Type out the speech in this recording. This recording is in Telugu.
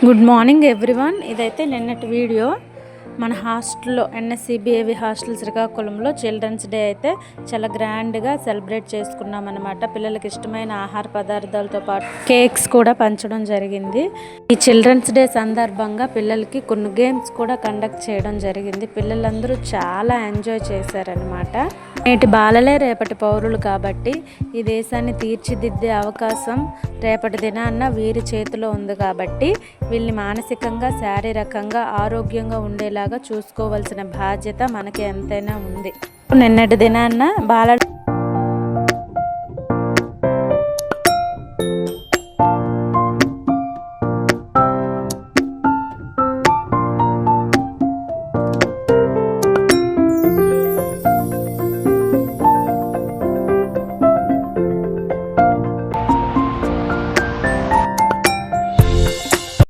Good morning everyone. ఇదైతే నిన్నటి వీడియో. మన హాస్టల్లో ఎన్ఎస్సిబిఏవి హాస్టల్ శ్రీకాకుళంలో చిల్డ్రన్స్ డే అయితే చాలా గ్రాండ్గా సెలబ్రేట్ చేసుకున్నాం అనమాట. పిల్లలకి ఇష్టమైన ఆహార పదార్థాలతో పాటు కేక్స్ కూడా పంచడం జరిగింది. ఈ చిల్డ్రన్స్ డే సందర్భంగా పిల్లలకి కొన్ని గేమ్స్ కూడా కండక్ట్ చేయడం జరిగింది. పిల్లలందరూ చాలా ఎంజాయ్ చేశారనమాట. నేటి బాలలే రేపటి పౌరులు కాబట్టి ఈ దేశాన్ని తీర్చిదిద్దే అవకాశం రేపటి దినాన్న వీరి చేతిలో ఉంది కాబట్టి వీళ్ళని మానసికంగా శారీరకంగా ఆరోగ్యంగా ఉండేలాగా చూసుకోవాల్సిన బాధ్యత మనకి ఎంతైనా ఉంది. నిన్నటి దినాన్న బాల